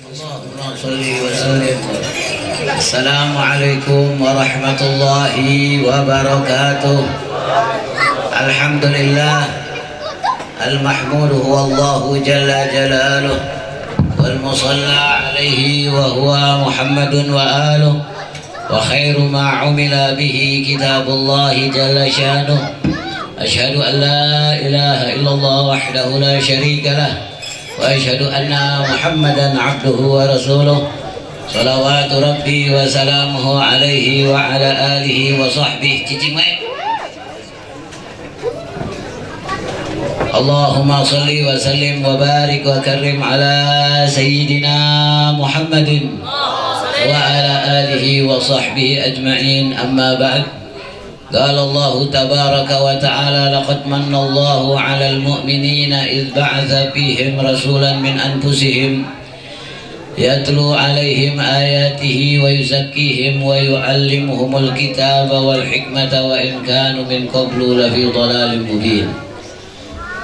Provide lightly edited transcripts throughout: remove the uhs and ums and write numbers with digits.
Allahumma salli wa sallim. Assalamualaikum warahmatullahi wabarakatuh. Alhamdulillah. Al-mahmud huwa Allahu jalla jalaluh. Wal musalla alaihi wa huwa Muhammadun wa aluh. Wa khairu ma umila bihi kitabullahi jalla shanuh. Ashhadu an la ilaha illallah wahdahu la sharika lah. Wa ashhadu anna Muhammadan abduhu wa rasuluh. Salawatu rabbi wa salamuhu alaihi wa ala alihi wa sahbihi. Cicing mai. Allahumma salli wa sallim wa barik wa karrim ala sayyidina Muhammadin wa ala alihi wa sahbihi ajma'in. Amma ba'd. قال الله تبارك وتعالى لقد من الله على المؤمنين إذ بعث فيهم رسولا من أنفسهم يتلو عليهم آياته ويزكيهم ويعلمهم الكتاب والحكمة وإن كانوا من قبل لفي ضلال مبين.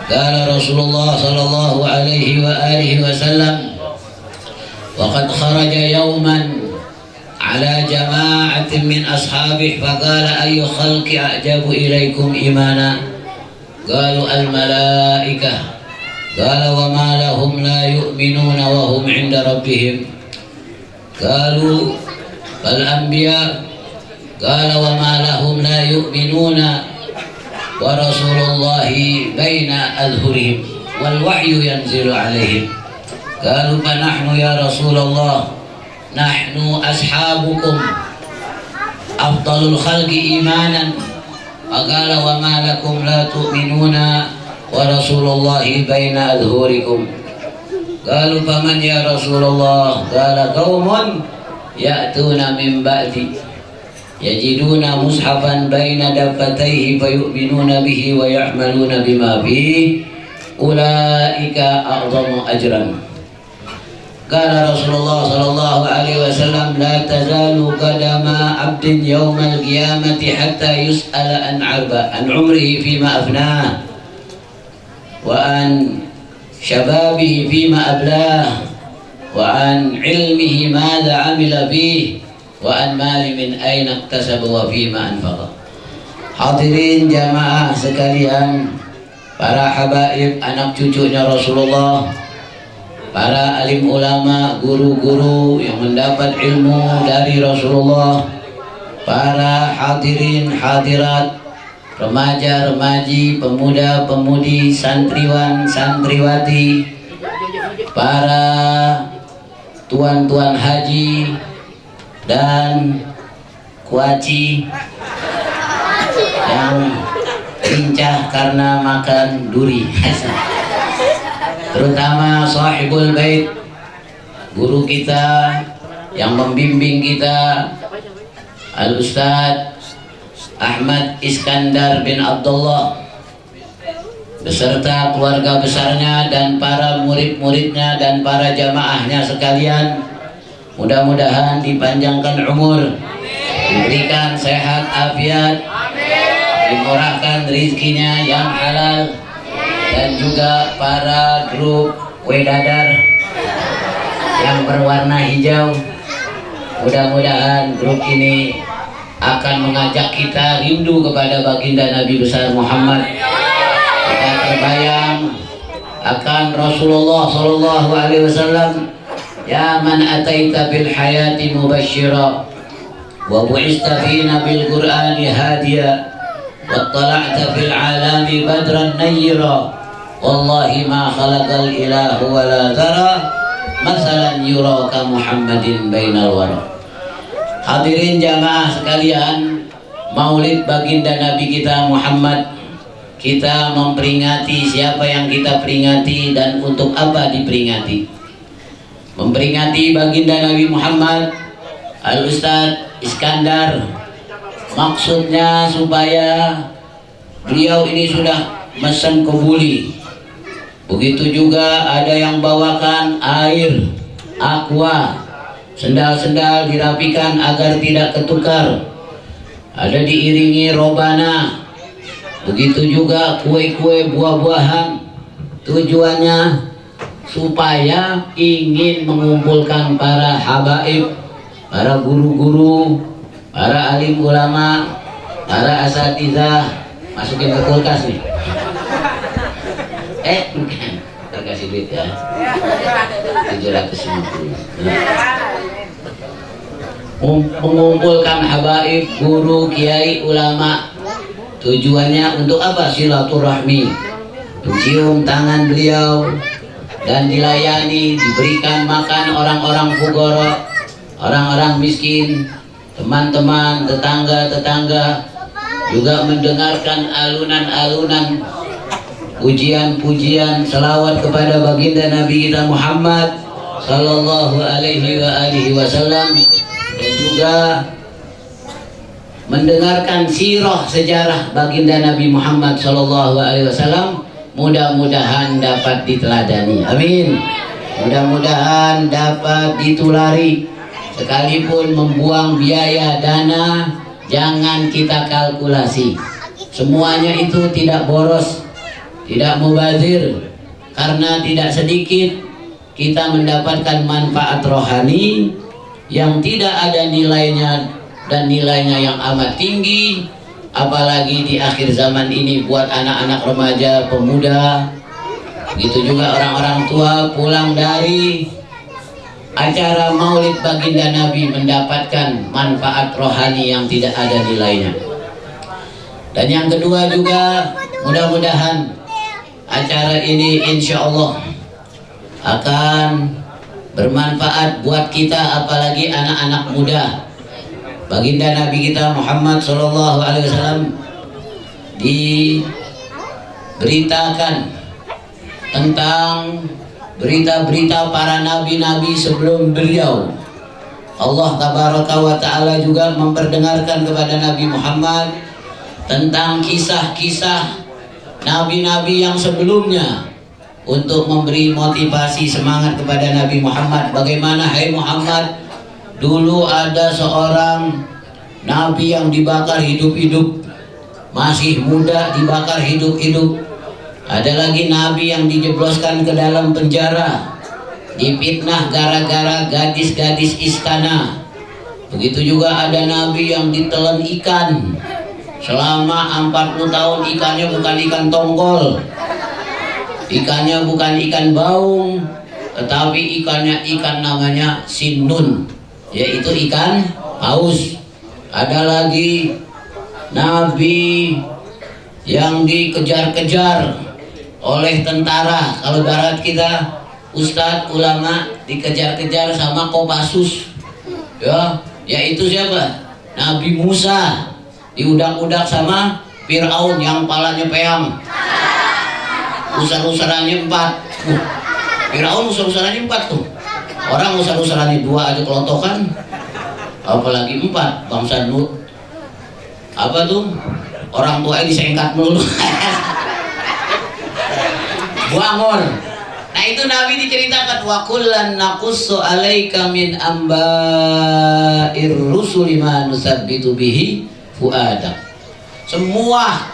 قال رسول الله صلى الله عليه وآله وسلم وقد خرج يوما على جماعة من أصحابه فقال أي خلق أعجب إليكم إيمانا قالوا الملائكة قال وما لهم لا يؤمنون وهم عند ربهم قالوا فالأنبياء قال وما لهم لا يؤمنون ورسول الله بين أظهرهم والوحي ينزل عليهم قالوا فنحن يا رسول الله nahnu ashabukum afdalul khalqi imanan faqala wa ma lakum la tu'minuna wa rasulullahi baina adhurikum qalu faman ya rasulullah qala qaumun ya'tuna min ba'di yajiduna mushafan baina dabbatayhi fayu'minuna bihi wa ya'maluna bima fihi ulaika a'zamu ajran. Qala Rasulullah sallallahu alaihi wasallam la tazalu qadama 'abdin yaumal qiyamati hatta yus'ala an umrihi fima afnah wa an shababihi fima ablah wa an ilmihi madza 'amila bihi wa an mali min aina iktasaba wa fima anfaqa. Hadirin jamaah sekalian, para habaib anak cucunya Rasulullah, para alim ulama, guru-guru yang mendapat ilmu dari Rasulullah, para hadirin hadirat, remaja-remaji, pemuda-pemudi, santriwan, santriwati, para tuan-tuan haji dan kuaci yang lincah karena makan duri. Terutama sahibul bait, guru kita yang membimbing kita, Al-Ustaz Ahmad Iskandar bin Abdullah beserta keluarga besarnya dan para murid-muridnya dan para jamaahnya sekalian. Mudah-mudahan dipanjangkan umur, diberikan sehat afiat, dimurahkan rizkinya yang halal, dan juga para grup wedadar yang berwarna hijau. Mudah-mudahan grup ini akan mengajak kita rindu kepada baginda Nabi besar Muhammad. Kita terbayang akan Rasulullah sallallahu alaihi wasallam, ya man ataita bil hayati mubashshira wa bu'ista fina bil qur'ani hadiya wa tala'ta fil alami badran nayyira wallahi ma khalaqal ilahu wa la dhara masalan yuraka Muhammadin bainal wara. Hadirin jamaah sekalian, maulid baginda Nabi kita Muhammad, kita memperingati siapa yang kita peringati dan untuk apa diperingati. Memperingati baginda Nabi Muhammad, Al-Ustaz Iskandar, maksudnya supaya beliau ini sudah mesen kebuli. Begitu juga ada yang bawakan air, aqua, sendal-sendal dirapikan agar tidak ketukar. Ada diiringi robana. Begitu juga kue-kue buah-buahan. Tujuannya supaya ingin mengumpulkan para habaib, para guru-guru, para alim ulama, para asatidzah. Masukin ke kulkas nih. Kasih duit ya. 750. Mengumpulkan habaib, guru, kiai, ulama. Tujuannya untuk apa? Silaturahmi. Mencium tangan beliau dan dilayani, diberikan makan orang-orang fugara, orang-orang miskin, teman-teman, tetangga-tetangga, juga mendengarkan alunan-alunan pujian-pujian selawat kepada baginda Nabi kita Muhammad sallallahu alaihi wasallam, dan juga mendengarkan sirah sejarah baginda Nabi Muhammad sallallahu alaihi wasallam. Mudah-mudahan dapat diteladani, amin. Mudah-mudahan dapat ditulari. Sekalipun membuang biaya dana, jangan kita kalkulasi. Semuanya itu tidak boros, tidak mubazir, karena tidak sedikit kita mendapatkan manfaat rohani yang tidak ada nilainya, dan nilainya yang amat tinggi, apalagi di akhir zaman ini buat anak-anak remaja, pemuda, begitu juga orang-orang tua pulang dari acara maulid baginda Nabi mendapatkan manfaat rohani yang tidak ada nilainya. Dan yang kedua juga, mudah-mudahan acara ini insya Allah akan bermanfaat buat kita, apalagi anak-anak muda. Baginda Nabi kita Muhammad sallallahu alaihi wasallam diberitakan tentang berita-berita para nabi-nabi sebelum beliau. Allah tabaraka wa ta'ala juga memperdengarkan kepada Nabi Muhammad tentang kisah-kisah nabi-nabi yang sebelumnya, untuk memberi motivasi semangat kepada Nabi Muhammad. Bagaimana, hai Muhammad, dulu ada seorang nabi yang dibakar hidup-hidup, masih muda dibakar hidup-hidup. Ada lagi nabi yang dijebloskan ke dalam penjara, difitnah gara-gara gadis-gadis istana. Begitu juga ada nabi yang ditelan ikan selama 40 tahun. Ikannya bukan ikan tonggol, ikannya bukan ikan baung, tetapi ikan namanya sinun, yaitu ikan paus. Ada lagi nabi yang dikejar-kejar oleh tentara. Kalau barat kita, ustadz, ulama dikejar-kejar sama Kopassus, ya, yaitu siapa? Nabi Musa diudak-udak sama Fir'aun yang palanya peang, usar-usarannya 4. Fir'aun usar-usarannya 4 tuh. Orang usar-usarannya 2 aja kelontokan, apalagi 4. Bangsa Nuh, apa tuh, orang tuanya disengkat mulu. Buangor. Nah itu Nabi diceritakan, wa kullan naqussu alaika min amba'ir rusuli ma nusabbitu bihi fuadak. Semua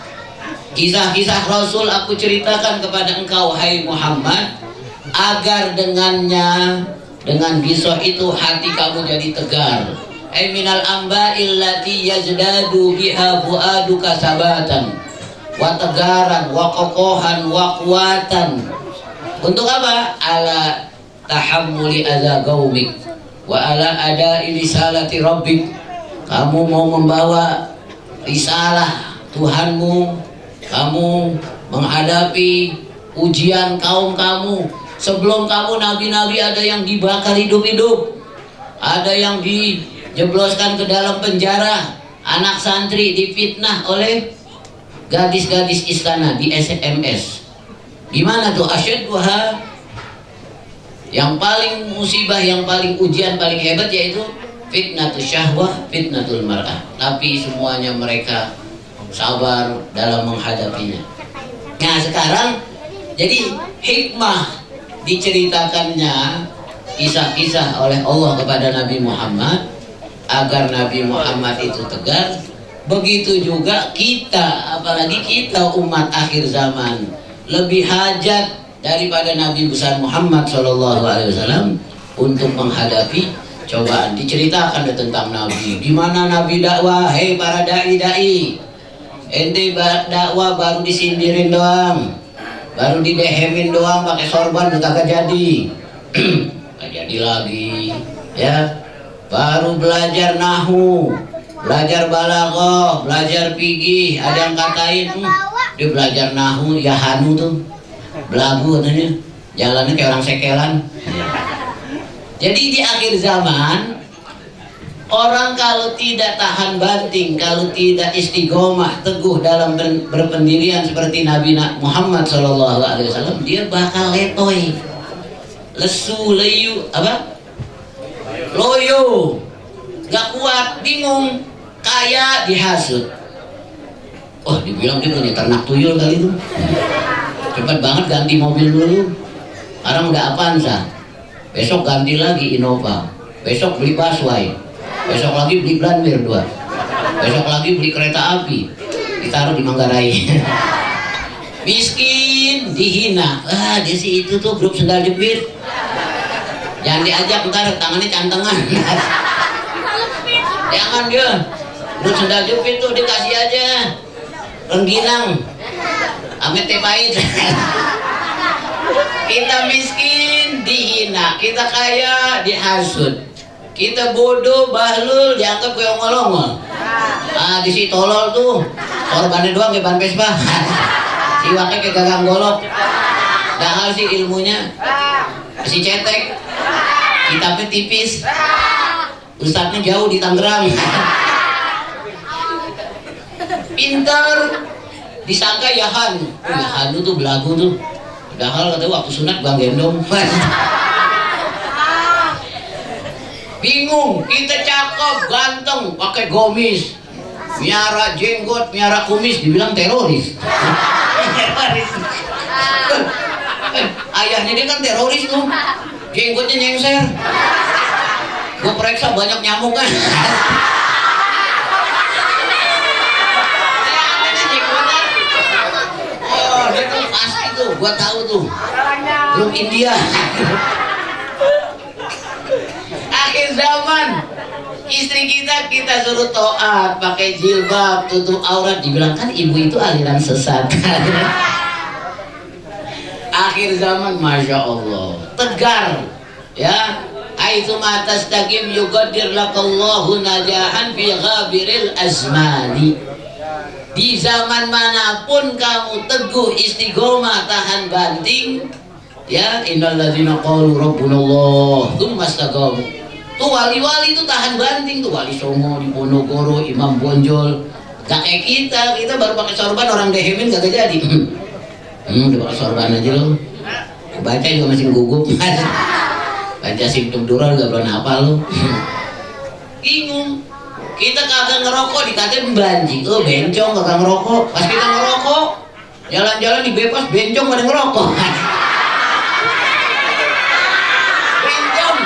kisah-kisah Rasul aku ceritakan kepada engkau, hai Muhammad, agar dengannya, dengan kisah itu hati kamu jadi tegar. Ai minal amba'il lati yazdadu biha fuaduka sabatan wa tegaran wa kokohan wa kuatan. Untuk apa? Ala tahammuli adza qaumik wa ala ada'i risalati rabbik. Kamu mau membawa risalah Tuhanmu, kamu menghadapi ujian kaum kamu. Sebelum kamu nabi-nabi ada yang dibakar hidup-hidup, ada yang dijebloskan ke dalam penjara, anak santri difitnah oleh gadis-gadis istana di SMS. Gimana tuh asyadduha, yang paling musibah, yang paling ujian paling hebat yaitu fitnatul syahwah, fitnatul mar'ah. Tapi semuanya mereka sabar dalam menghadapinya. Nah sekarang jadi hikmah diceritakannya kisah-kisah oleh Allah kepada Nabi Muhammad agar Nabi Muhammad itu tegar. Begitu juga kita, apalagi kita umat akhir zaman, lebih hajat daripada Nabi besar Muhammad SAW untuk menghadapi cobaan. Diceritakan tentang Nabi, gimana Nabi dakwah. Hei para dai-dai, ente dakwah baru disindirin doang, baru didehemin doang, pakai sorban udah kagak jadi. Gak jadi lagi ya. Baru belajar nahu, belajar balaghah, belajar fikih. Ada yang katain dia belajar nahu ya hanu tuh belagu katanya, jalannya kayak orang sekelan. Jadi di akhir zaman orang kalau tidak tahan banting, kalau tidak istiqomah teguh dalam berpendirian seperti Nabi Muhammad SAW, dia bakal letoy, lesu, leyu, apa? Loyo, gak kuat, bingung, kaya dihasut. Oh, dibilang dia punya ternak tuyul kali itu. Cepat banget ganti mobil dulu. Sekarang udah Avanza, besok ganti lagi Innova, besok beli Busway, besok lagi beli Glanmir 2, besok lagi beli kereta api, ditaruh di Manggarai. Miskin, dihina. Ah, dia sih itu tuh grup sendal jepit. Jangan diajak, ntar tangannya cantengan. Jangan dia. Grup sendal jepit tuh dikasih aja rengginang ame teh pahit. Kita miskin dihina, kita kaya dihasut, kita bodoh bahlul dianggap kayak ongol-ongol. Ah, di si tolol tuh korbannya doang kayak ban Vespa. Si wakil kayak gagang golok. Dahal sih ilmunya si cetek, kitabnya tipis, ustadznya jauh di Tangerang. Pintar disangka Yahan. Yahan tuh belagu tuh. Padahal kata waktu sunat bang gendong. Bingung, kita cakep, ganteng, pakai gomis, miara jenggot, miara kumis, dibilang teroris. Teroris. Ayahnya dia kan teroris tuh, jenggotnya nyengser. Gue periksa banyak nyamuk kan. Oh, dia tuh pasti tuh, gue tahu tuh. Belum India. Akhir zaman, istri kita suruh taat, pakai jilbab, tutup aurat, dibilang kan ibu itu aliran sesat. Akhir zaman, masya Allah, tegar, ya. Aitu matas tagim yugadir lakallahu najahan fi ghabiril azmani. Di zaman manapun kamu teguh istiqomah tahan banting, ya. Innal ladzina qalu rabbunallah tsumma istaqamu. Tuh wali-wali itu tahan banting tuh, Wali Songo di Ponorogo, Imam Bonjol. Gak kayak kita baru pakai sorban orang dehemin gak jadi. Udah pakai sorban aja lo. Baca juga masih gugup. Baca simptom dural gak belum apa lo. Bingung. Kita kagak ngerokok dikatain banjing. Oh bencong kagak ngerokok. Pas kita ngerokok, jalan-jalan di bebas bencong pada ngerokok. Bencong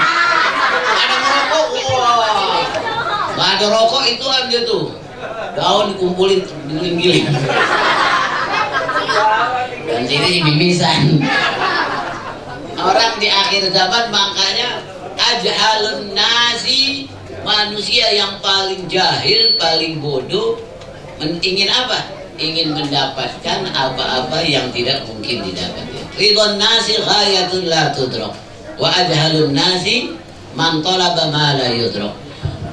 ada ngerokok. Wah. Gak ada rokok itu aja tuh. Daun dikumpulin, digiling-giling. Dan sini si mimisan. Orang di akhir zaman makanya ajhalun nasi, manusia yang paling jahil, paling bodoh, ingin apa? Ingin mendapatkan apa-apa yang tidak mungkin didapatkan. Ridwan nasi ghayatun la tudrak, wa ajhalun nasi man talaba ma la yudrak.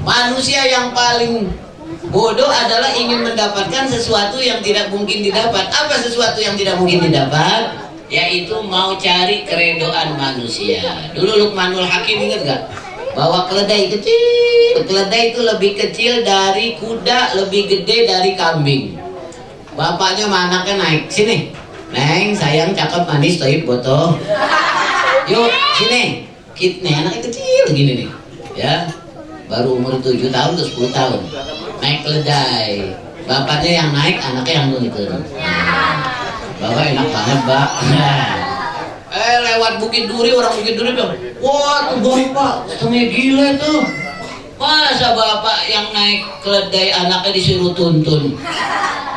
Manusia yang paling bodoh adalah ingin mendapatkan sesuatu yang tidak mungkin didapat. Apa sesuatu yang tidak mungkin didapat? Yaitu mau cari keredoan manusia. Dulu Luqmanul Hakim ingat gak? Bawa keledai kecil. Keledai itu lebih kecil dari kuda, lebih gede dari kambing. Bapaknya sama anaknya naik. Sini, Neng, sayang, cakep, manis, toib, boto. Yuk, sini. Nih, anaknya kecil gini nih. Ya, baru umur 7 tahun ke 10 tahun. Naik keledai. Bapaknya yang naik, anaknya yang turun. Bapak enak banget, Mbak. Lewat Bukit Duri, orang Bukit Duri bilang, wah tuh bapak, setengah gila tuh. Masa bapak yang naik keledai anaknya disuruh tuntun.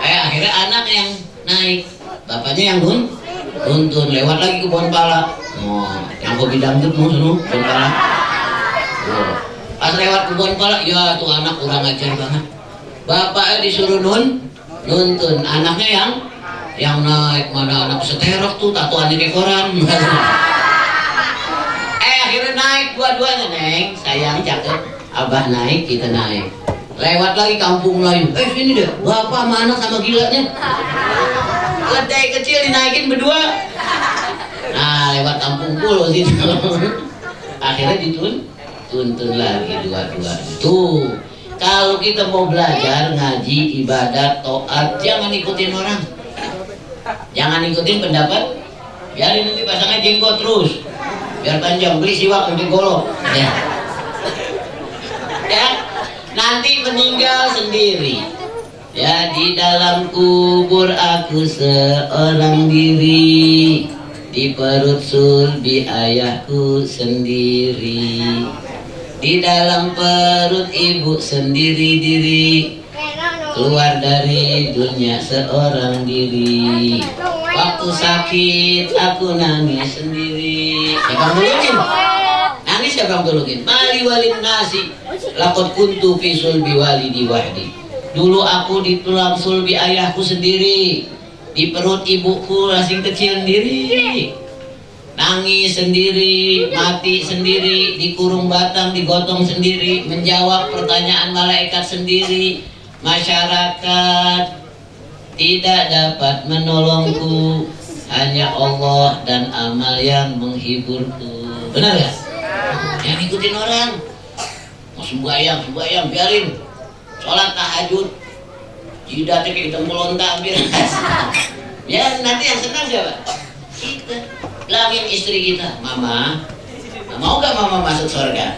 Akhirnya anak yang naik, bapaknya yang Nuntun lewat lagi ke pohon pala. Oh, yang kopi dangdut mau pohon pala. Oh. Pas lewat ke pohon pala, ya tuh anak kurang ajar banget. Bapaknya disuruh nuntun, anaknya yang naik, mana anak seterok tuh tatuannya kayak koran. Akhirnya naik dua-duanya, Neng sayang cakep, abah naik kita naik, lewat lagi kampung Melayu. Sini deh bapak sama anak sama gilanya, kedai kecil dinaikin berdua. Nah lewat kampung pulau situ. Akhirnya tuntun lagi dua-dua. Tuh kalau kita mau belajar ngaji ibadat toat, jangan ikutin orang, jangan ikutin pendapat. Biarin nanti pasangnya jenggot terus biar panjang, beli siwak nanti golok ya. Ya nanti meninggal sendiri ya, di dalam kubur aku seorang diri, di perut sulbi ayahku sendiri, di dalam perut ibu sendiri diri, keluar dari dunia seorang diri. Waktu sakit aku nangis sendiri. Siapa tolongin? Nangis siapa tolongin? Mali walid nasi lakot kuntu fi sulbi walidi wahdi. Dulu aku di tulang sulbi ayahku sendiri, di perut ibuku masih kecil sendiri, nangis sendiri, mati sendiri, dikurung batang, digotong sendiri, menjawab pertanyaan malaikat sendiri. Masyarakat tidak dapat menolongku, hanya Allah dan amal yang menghiburku. Benar gak? Jangan ikutin orang. Mau sembahyang biarin. Sholat tahajud, jidatnya kayak kita melontak biarin. Ya nanti yang senang siapa? Kita. Bilangin istri kita, Mama, mau gak Mama masuk surga?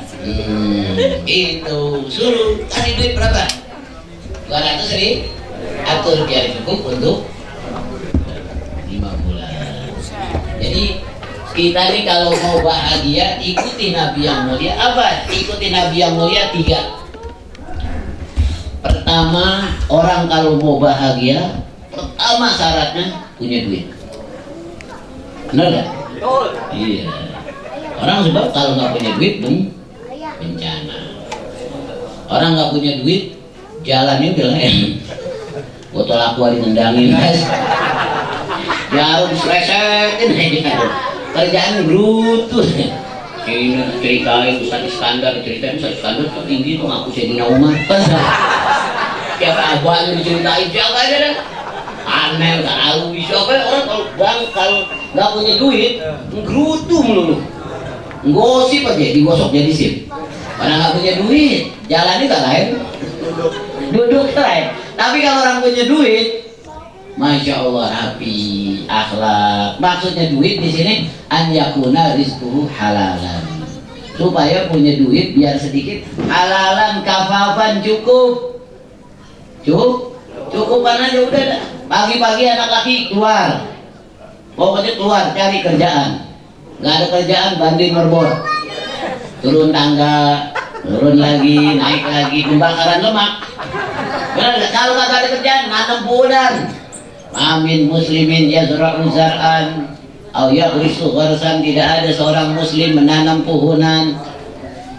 Itu suruh kasih duit berapa? 200.000. Atur biar cukup untuk 5 bulan. Jadi kita nih kalau mau bahagia ikuti Nabi yang mulia. Apa? Ikuti Nabi yang mulia 3. Pertama, orang kalau mau bahagia, pertama syaratnya punya duit. Benar gak? Iya. Orang sebab kalau nggak punya duit bencana. Orang nggak punya duit, jalannya udah lain. Botol aqua ditendangin, jarum diselesetin aja. Kerjaan brutus. Ceritain Ustaz Iskandar, ceritain Ustaz Iskandar tinggi tuh ngaku Sayyidina Umar. Siapa abangnya diceritain siapa aja dah. Aneh, tahu siapa orang kalau nggak punya duit, nggerutu melulu. Ngosip aja digosok jadi sip. Orang nggak punya duit, jalannya gak lain. Duduk lain. Tapi kalau orang punya duit, masya Allah rapi, akhlak. Maksudnya duit di sini an yakuna rizquhu halalan. Supaya punya duit biar sedikit halalan, kafafan, cukup. Cukupan aja udah. Pagi-pagi anak laki keluar, pokoknya keluar cari kerjaan. Nggak ada kerjaan, banding merbor, turun tangga, turun lagi, naik lagi, pembakaran lemak. Benar, kalau nggak ada kerjaan, nanam punan. Amin muslimin yazra'u zar'an aw yaghrisu gharsan, tidak ada seorang muslim menanam puhunan.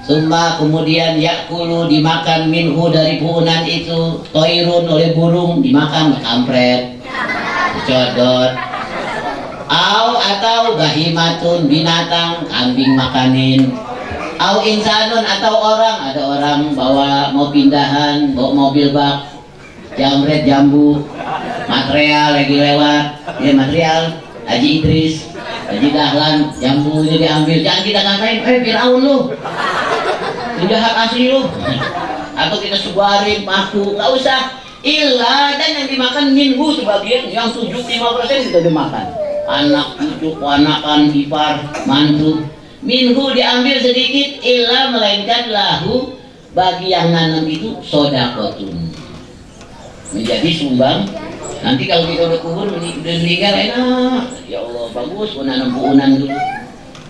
Summa kemudian yakulu dimakan minhu dari puhunan itu, toirun oleh burung dimakan, kampret, codot. Atau bahimatun binatang, kambing makanin. Au insanun atau orang, ada orang mau pindahan, bawa mobil bak, jamret jambu, material lagi lewat, ya material, Haji Idris, Haji Dahlan, jambunya diambil, jangan kita ngatain, Fir'aun lu, penjahat asli lu, atau kita sebarin paku, nggak usah. Illa, dan yang dimakan minhu sebagian, yang 75% kita dimakan, anak cucu, ponakan, ipar, mantu. Minhu diambil sedikit, illa melainkan lahu bagi yang nanam itu sodakotun, menjadi sumbang. Nanti kalau kita udah kubur udah meninggal enak, ya Allah bagus, menanam puhunan dulu,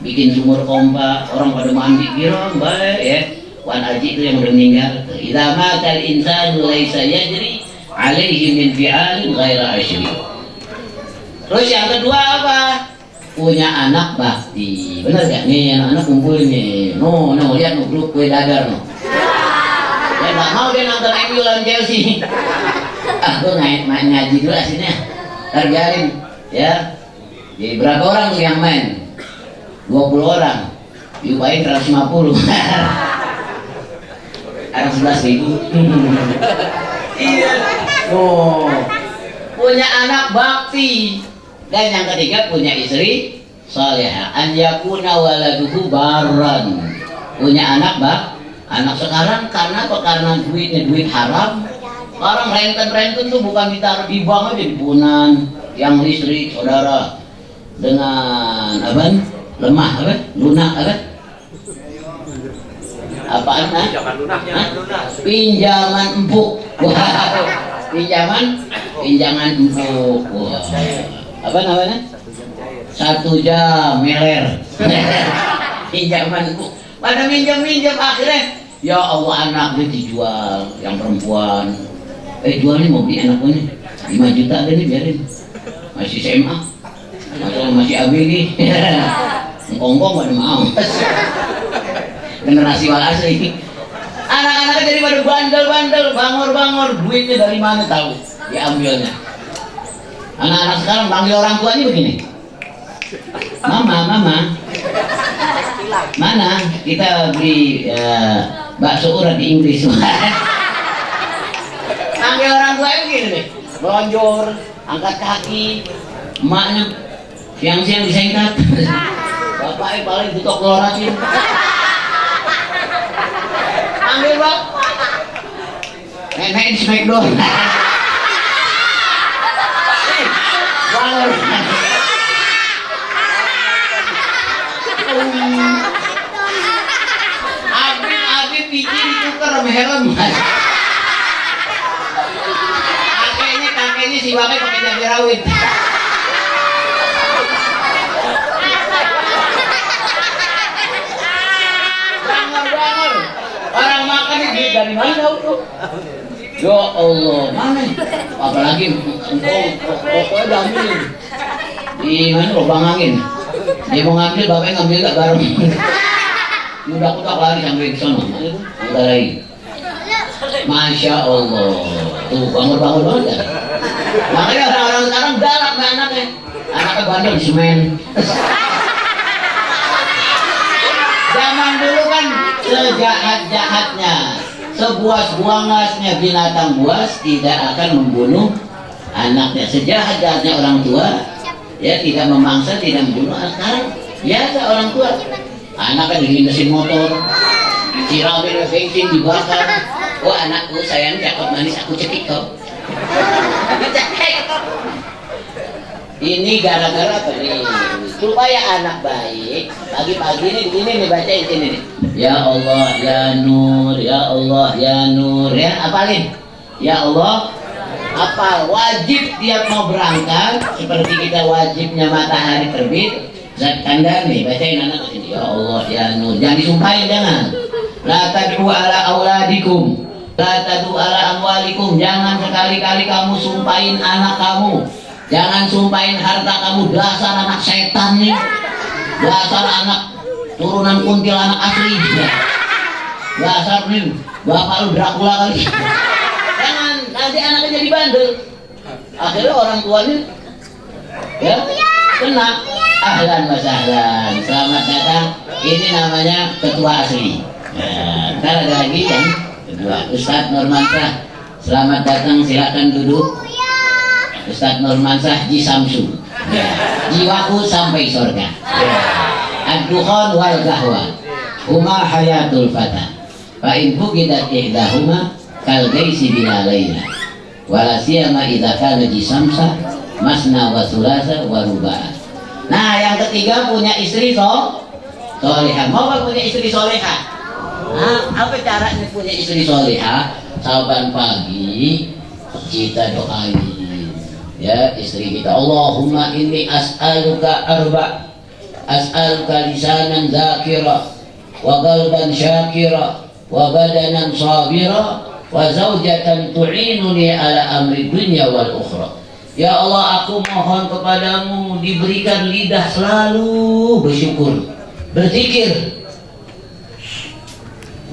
bikin sumur pompa, orang pada mandi girang baik ya. Wan Haji itu yang udah meninggal. Idza matal insanu laisa yajri alaihi min fi'alin ghaira asyri. Terus yang kedua apa? punya anak bakti, bener gak nih? Anak-anak kumpul nih, lihat grup kue dadar ya nggak mau dia nonton MU lawan Chelsea. Gue ngaji dulu aslinya, terjalin ya. Jadi berapa orang tuh yang main? 20 orang, diupain 150. Ada 11.000. Iya. Punya anak bakti. Dan yang ketiga punya istri salihah. An yakuna waladuhu barran. Punya anak anak sekarang karena apa? Karena duitnya duit haram. Orang renten tuh bukan ditaruh di bank aja, di punan, yang listrik, saudara. Dengan apa? Lemah apa? Lunak apa? Apaan? Pinjaman empuk. Pinjaman empuk. Wah. Apa namanya? 1 jam meler. Pinjaman empuk. Pada minjam akhirnya, ya Allah anaknya dijual, yang perempuan. Jual nih, mau beli anak nih 5 juta aja nih, biarin. Masih SMA, masih ABG. Ngkong-ngkong gak mau. Generasi wal asli. Anak-anaknya daripada bandel-bandel, bangor-bangor, duitnya dari mana tahu? Diambilnya. Anak-anak sekarang panggil orang tuanya begini. Mama, mana kita beli bakso urat di Inggris. Panggil orang tuanya begini nih, lonjor, angkat kaki, emaknya siang-siang disengkat. Bapaknya paling butuh klorasin. Panggil bang, nenek di smackdown. Bangun. Abi bikin tuker sama helm. Kakeknya si bapak pakai cabai rawit. Bangun. Orang makan ini dari mana tuh? Ya Allah, mana? Apalagi pokoknya diambilin. Di mana lubang angin. Dia mau ngambil, bapaknya ngambil gak bareng. Udah lari sampai ke sana. Lari. Masya Allah. Tuh bangun banget. Makanya orang-orang sekarang galak sama anaknya. Anaknya bandel di semen. Zaman dulu kan sejahat-jahatnya, sebuas-buangasnya binatang buas tidak akan membunuh anaknya. Sejahat-jahatnya orang tua, ya tidak memangsa, tidak membunuh. Sekarang biasa orang tua, anaknya dilindasin motor, siramin bensin dibakar. Oh anakku sayang cakep manis, aku cekik kau. Ini gara-gara apa nih? Supaya anak baik, pagi-pagi nih begini nih, bacain sini nih. Ya Allah ya Nur, ya Allah ya Nur, ya apalin? Ya Allah, apal, wajib tiap mau berangkat seperti kita wajibnya matahari terbit. Zat kandar nih, bacain anak sini. Ya Allah ya Nur, jangan disumpahin, jangan. La tad'u ala auladikum, la tad'u ala amwalikum. Jangan sekali-kali kamu sumpahin anak kamu. Jangan sumpahin harta kamu, dasar anak setan nih. Dasar anak turunan kuntilanak asli. Dasar nih, bapak lu Dracula kali. Jangan, nanti anaknya jadi bandel. Akhirnya orang tuanya ya kena. Ahlan wa sahlan, selamat datang. Ini namanya ketua asli. Ntar ada lagi yang kedua, Ustadz Nurmansyah. Selamat datang, silakan duduk. Ustadz Nurmansyah Ji Samsu, ya. Jiwaku sampai surga, ya. Ad-dukhan wal gahwa huma hayatul fata, fa in fuqidat ihdahuma kal gaisi bila laila, wala siyama idza kana Ji Samsa masna wa sulasa wa ruba'. Nah yang ketiga punya istri solehah. Mau gak punya istri solehah? Nah, apa caranya punya istri solehah? Saban pagi kita doain ya istri kita, Allahumma inni as'aluka as'aluka lisanan dzakira wa qalban syakira wa badanan sabira wa zaujatan tu'inuni ala amri dunya wal ukhra. Ya Allah, aku mohon kepadamu diberikan lidah selalu bersyukur, berzikir,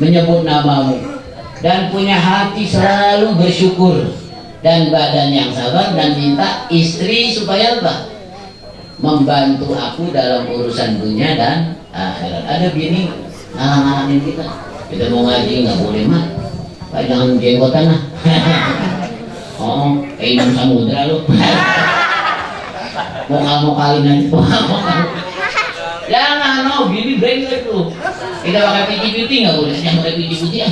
menyebut namamu, dan punya hati selalu bersyukur, dan badan yang sabar, dan minta istri supaya apa? Membantu aku dalam urusan dunia dan akhirat. Ada bini ngalang-ngalangin kita mau ngaji nggak boleh mah, Pak, jangan jenggotan lah. Oh, Imam Samudra lu. Mau kawin aja. Jangan, no, bini brengsek lu. Kita pakai pici putih nggak boleh, jangan pakai pici putih ya.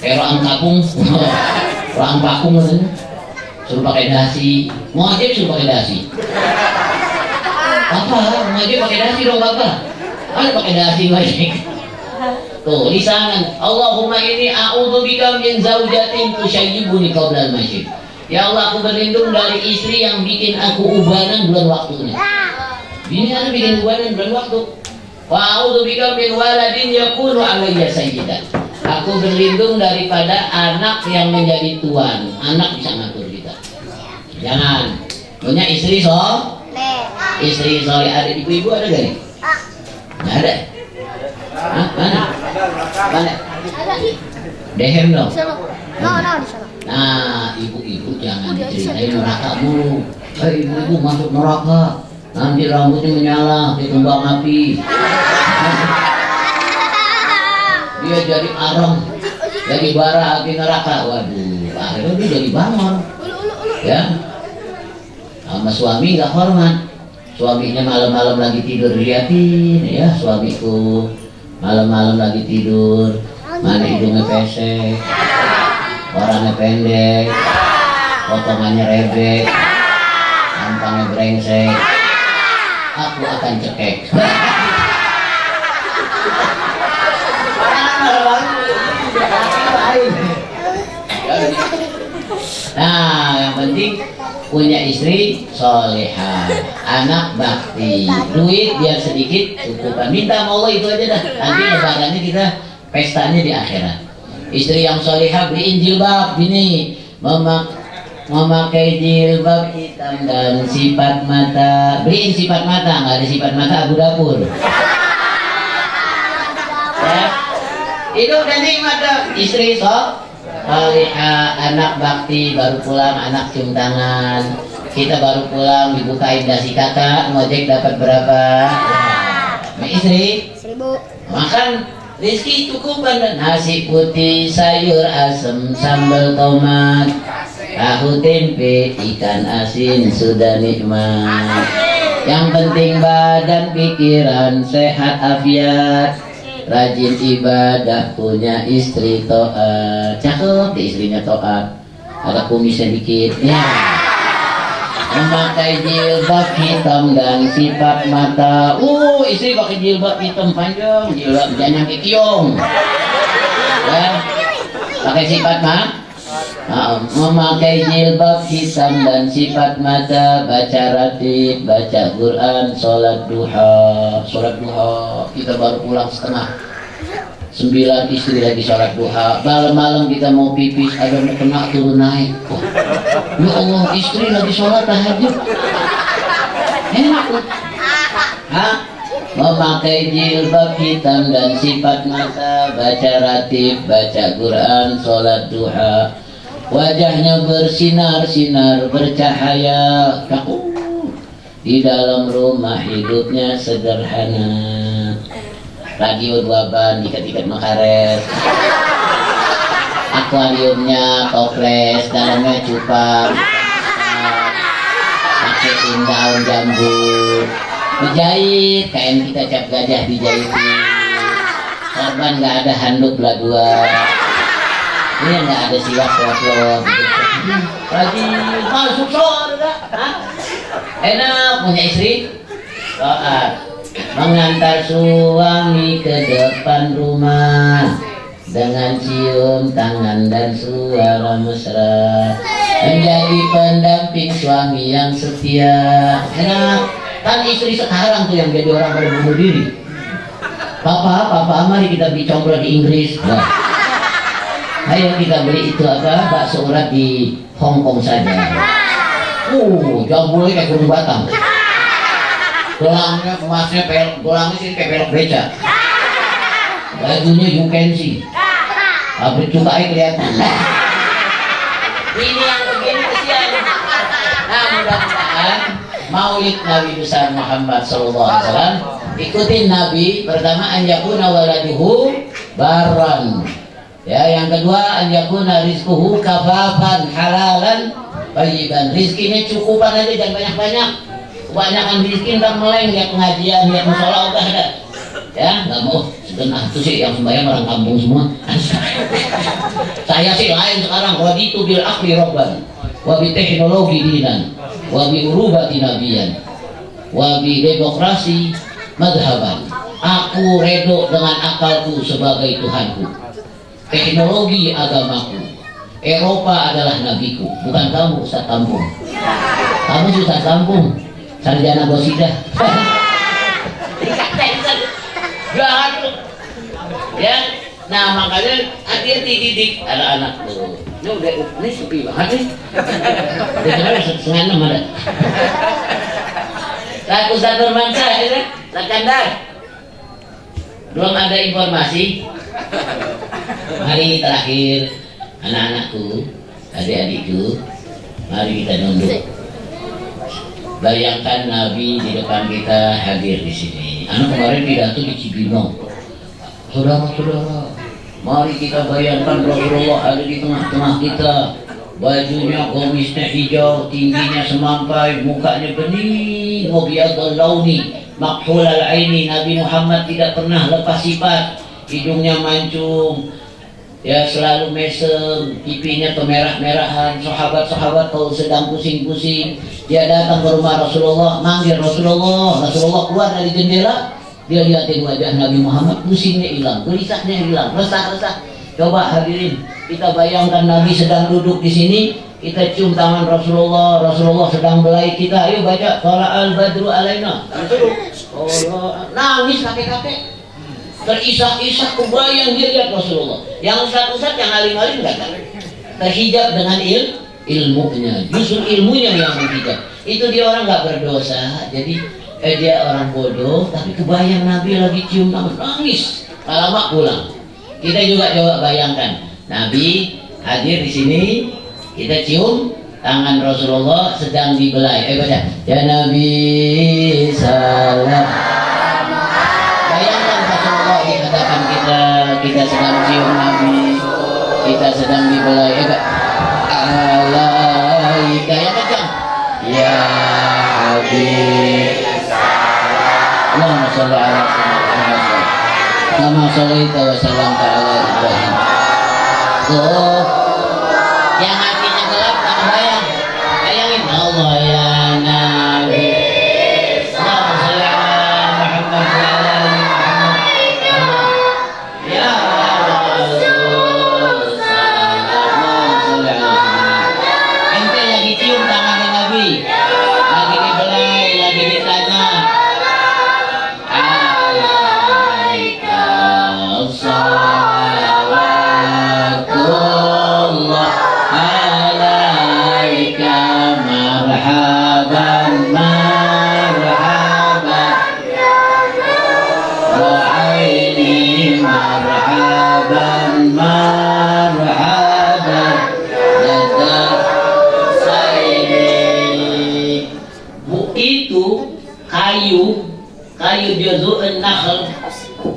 Kayak orang kapung, orang pakung kan. Suruh pakai dasi, mau aja suruh pakai dasi. Apa? Mau aja pakai dasi dong bapak. Ada pakai dasi wajib. Tuh lisanan. Allahumma inni a'udzubika min zaujatin tusyayyibuni qabla al-masyib. Ya Allah, aku berlindung dari istri yang bikin aku ubanan bulan waktunya. Bini ada bikin ubanan bulan waktu. Wa a'udzubika min waladin yakunu 'alayya sayyidan. Aku berlindung daripada anak yang menjadi tuan. Anak bisa ngatur kita. Jangan punya istri istri soleh. Ada ibu-ibu ada gak nih? Nggak ada. Hah? Mana? Mana? Dehem dong. Di sana. Nah, ibu-ibu jangan diceritain neraka mulu. Ibu-ibu masuk neraka, nanti rambutnya menyala di kembang api. Dia jadi arang, jadi bara api neraka. Waduh, akhirnya dia jadi bangor. Ya, sama suami nggak hormat. Suaminya malam-malam lagi tidur diliatin, ya suamiku malam-malam lagi tidur, mana hidungnya pesek, orangnya pendek, potongannya rebek, tampangnya brengsek, aku akan cekek. Nah, yang penting punya istri solehah, anak bakti, duit biar sedikit cukupan. Minta sama Allah itu aja dah. Nanti lebarannya kita pestanya di akhirat. Istri yang solehah beliin jilbab, bini memakai jilbab hitam dan sifat mata. Beliin sifat mata, nggak ada sifat mata abu dapur. Ya, itu udah nikmat dah. Istri solehah, anak bakti, baru pulang anak cium tangan. Kita baru pulang dibukain dasi kakak, ngojek dapat berapa? Istri 1000. makan rezeki cukup kan? Nasi putih, sayur asem, sambal tomat, tahu tempe, ikan asin sudah nikmat. Yang penting badan pikiran sehat afiat, rajin ibadah, punya istri toat. Cakep di istrinya toat, ada kumisnya dikit ya. Memakai jilbab hitam dan sifat mata. Istri pakai jilbab hitam panjang, jilbab jangan nyampe kiong. Ya, pakai sifat memakai jilbab hitam dan sifat mata, baca ratib, baca Quran, sholat duha. Kita baru pulang setengah 9, istri lagi sholat duha. Malam-malam kita mau pipis, ada mau kena turun naik. Ya Allah, istri lagi sholat tahajud. Enak loh. Memakai jilbab hitam dan sifat mata, baca ratib, baca Quran, sholat duha. Wajahnya bersinar-sinar, bercahaya. Di dalam rumah hidupnya sederhana. Radio 2 ban, ikat-ikat makaret. Akuariumnya toples, dalamnya cupang. Pakein daun jambu. Menjahit, kain kita cap gajah dijahitin. Korban nggak ada handuk belah 2. Ini nggak ada siwak waslot. Lagi masuk surga. Enak punya istri. Doa mengantar suami ke depan rumah dengan cium tangan dan suara mesra, menjadi pendamping suami yang setia. Enak kan istri sekarang tuh yang jadi orang pada bunuh diri. Papa, mari kita beli combro di Inggris. Nah, ayo kita beli itu bakso urat di Hong Kong saja. Jambulnya kayak gunung batang. Tulangnya emasnya tulangnya sih kayak pelok beca. Bajunya you can see. Pabrik cukanya kelihatan. Ini yang begini kesian. Nah, mudah-mudahan Maulid Nabi besar Muhammad SAW ikutin Nabi. Pertama, an yakuna waladuhu barran. Ya, yang kedua, an yakuna rizquhu kafafan halalan thayyiban. Rizkinya cukupan aja, jangan banyak-banyak. Kebanyakan rizki ntar meleng, lihat pengajian, lihat musola udah ada. Ya, nggak mau segenah itu sih yang sembahyang orang kampung semua. Saya sih lain sekarang. Waditu bil akli robban, wabi teknologi dinan, wabi urubati nabiyan, wabi demokrasi madhaban. Aku redo dengan akalku sebagai Tuhanku, teknologi agamaku, Eropa adalah nabiku. Bukan kamu Ustaz Kampung. Kamu Ustaz Kampung, sarjana gosidah. Jahat tuh. Ya, nah makanya hati-hati didik anak-anak tuh. Ini sepi banget nih. Dengar 5:30 ada. Ustaz Ustaz Nurmansa, Ustaz Kandar. Belum ada informasi. Mari terakhir anak-anakku, adik-adikku, mari kita nunduk. Bayangkan Nabi di depan kita hadir di sini. Anak kemarin pidato di Cibinong. Saudara-saudara, mari kita bayangkan Rasulullah ada di tengah-tengah kita. Bajunya gamisnya hijau, tingginya semampai, mukanya bening, mubyadul launi, makhulal aini. Nabi Muhammad tidak pernah lepas sifat. Hidungnya mancung, ya selalu mesem, pipinya kemerah-merahan. Sahabat-sahabat kalau sedang pusing-pusing, dia datang ke rumah Rasulullah, manggil Rasulullah. Rasulullah keluar dari jendela, dia lihatin wajah Nabi Muhammad, pusingnya hilang, gelisahnya hilang, resah-resah. Coba hadirin, kita bayangkan Nabi sedang duduk di sini, kita cium tangan Rasulullah, Rasulullah sedang belai kita. Ayo baca, Tala'al badru alaina. Nangis kakek-kakek. Terisak-isak, kebayang dia lihat Rasulullah. Yang ustaz-ustaz yang alim-alim enggak kan? Terhijab dengan ilmunya, justru ilmunya yang menghijab. Itu dia orang nggak berdosa, jadi dia orang bodoh, tapi kebayang Nabi lagi cium tangan, nangis. Lama pulang. Kita juga coba bayangkan, Nabi hadir di sini, kita cium tangan Rasulullah sedang dibelai. Baca, ya Nabi salam. Bayangkan Rasulullah di hadapan kita sedang cium Nabi, kita sedang dibelai. Alaika ya kencang. Ya Habib. Allahumma sholli ala sayyidina kama shallaita wa sallamta ala Ibrahim. Tuh, yang hatinya gelap jangan bayang. Bayangin Allah ya Nabi. Allahumma sholli ala Muhammad wa ala ali Muhammad. Ya Rasul sallallahu sholli ala sayyidina. Ente lagi cium tangannya Nabi, lagi dibelai, lagi ditanya. Salawatullah alaika marhaban marhaban wa aini marhaban marhaban ladar saini. Bu, itu kayu juz'un nakhl,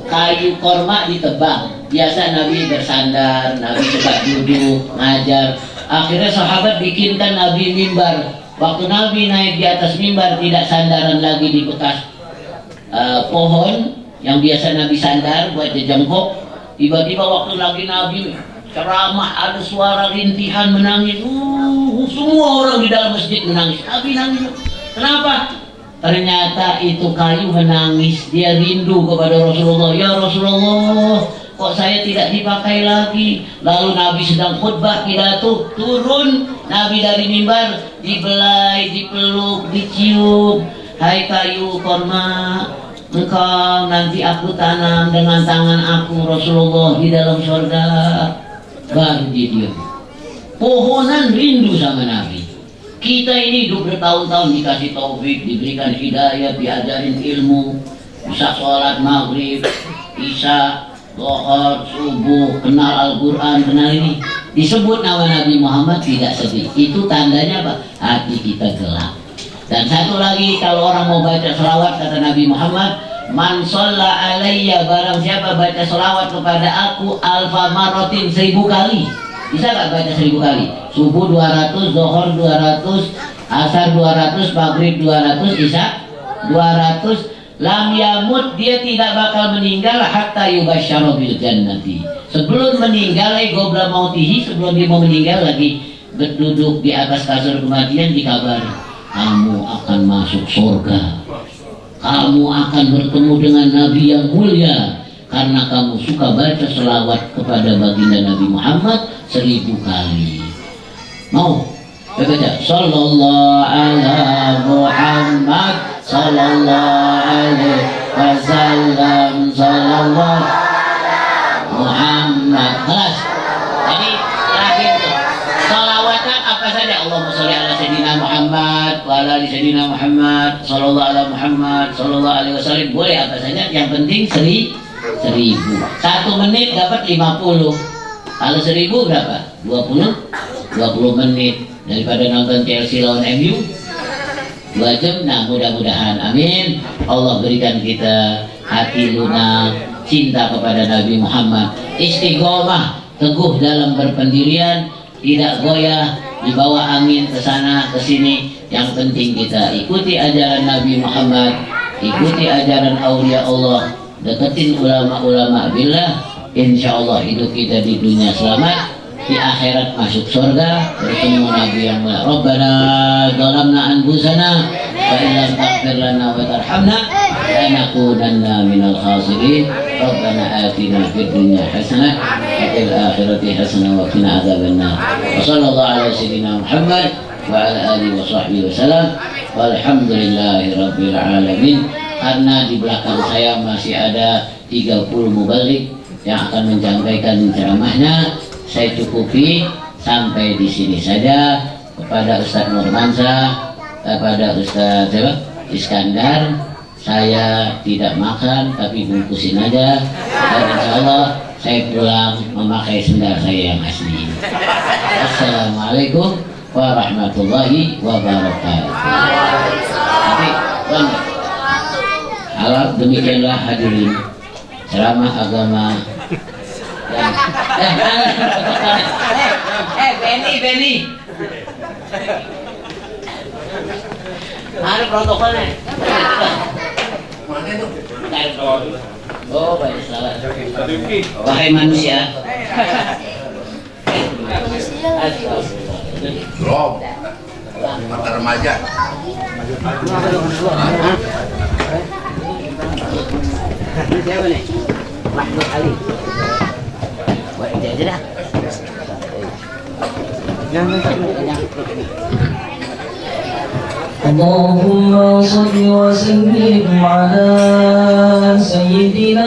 kayu korma ditebang. Biasa Nabi bersandar, Nabi suka duduk, ngajar. Akhirnya sahabat bikinkan Nabi mimbar. Waktu Nabi naik di atas mimbar, tidak sandaran lagi di bekas pohon yang biasa Nabi sandar buat jengkok. Tiba-tiba waktu lagi Nabi ceramah, ada suara rintihan menangis. Semua orang di dalam masjid menangis. Nabi nangis. Kenapa? Ternyata itu kayu menangis, dia rindu kepada Rasulullah. Ya Rasulullah, kok saya tidak dipakai lagi? Lalu Nabi sedang khutbah pidato, turun Nabi dari mimbar, dibelai, dipeluk, dicium. Hai kayu korma, engkau nanti aku tanam dengan tangan aku Rasulullah di dalam surga. Baru dia diam. Pohonan rindu sama Nabi. Kita ini hidup bertahun-tahun dikasih taufik, diberikan hidayah, diajarin ilmu, bisa sholat maghrib, isya, zuhur, subuh, kenal Al-Quran, kenal ini. Disebut nama Nabi Muhammad tidak sedih. Itu tandanya apa? Hati kita gelap. Dan satu lagi, kalau orang mau baca selawat, kata Nabi Muhammad, man sholla alayya, barang siapa baca selawat kepada aku alfa marotin 1000 kali. Bisa gak baca 1000 kali? Subuh 200, zuhur 200, asar 200, maghrib 200, isya 200. Lam yamut, dia tidak bakal meninggal hatta yubasyara bil jannati. Sebelum meninggal, gobla mautihi, sebelum dia mau meninggal lagi berduduk di atas kasur kematian, dikabari, kamu akan masuk surga, kamu akan bertemu dengan Nabi yang mulia karena kamu suka baca selawat kepada baginda Nabi Muhammad 1000 kali. Mau? Baca sallallahu ala Muhammad sallallahu alaihi wasallam sallallahu Muhammad. Kelas. Jadi terakhir tuh salawatan apa saja, Allahumma sholli ala sayyidina Muhammad wa ala ali sayyidina Muhammad sallallahu ala Muhammad sallallahu alaihi wasallam, boleh apa saja, yang penting 1000. 1 menit dapat 50. Kalau 1000 berapa? 20 menit. Daripada nonton Chelsea lawan MU 2 jam. Nah, mudah-mudahan amin Allah berikan kita hati lunak, cinta kepada Nabi Muhammad, istiqomah, teguh dalam berpendirian, tidak goyah dibawa angin ke sana ke sini. Yang penting kita ikuti ajaran Nabi Muhammad, ikuti ajaran aulia Allah, deketin ulama-ulama billah. Insya Allah hidup kita di dunia selamat, di akhirat masuk surga, bertemu Nabi yang mulia. Rabbana zalamna anfusana wa illam taghfir lana wa tarhamna lanakunanna minal khasirin. Rabbana atina fid dunya hasanah wa fil akhirati hasanah wa qina adzabannar. Wa sallallahu ala sayyidina Muhammad wa ala alihi wa sahbihi wasallam. Walhamdulillahi rabbil alamin. Karena di belakang saya masih ada 30 mubalik yang akan menyampaikan ceramahnya, saya cukupi sampai di sini saja. Kepada Ustadz Nurmansyah, kepada Ustadz Iskandar, saya tidak makan tapi bungkusin aja, dan insya Allah saya pulang memakai sendal saya yang asli. Assalamualaikum warahmatullahi wabarakatuh. Tapi alat demikianlah hadirin ceramah agama. Benny. Ada protokolnya. Mana itu? Oh, baik, salah. Wahai manusia. Belum. Mata remaja. Siapa nih? Mahmud Ali. Buat ini aja dah. Allahumma salli wa sallim ala sayyidina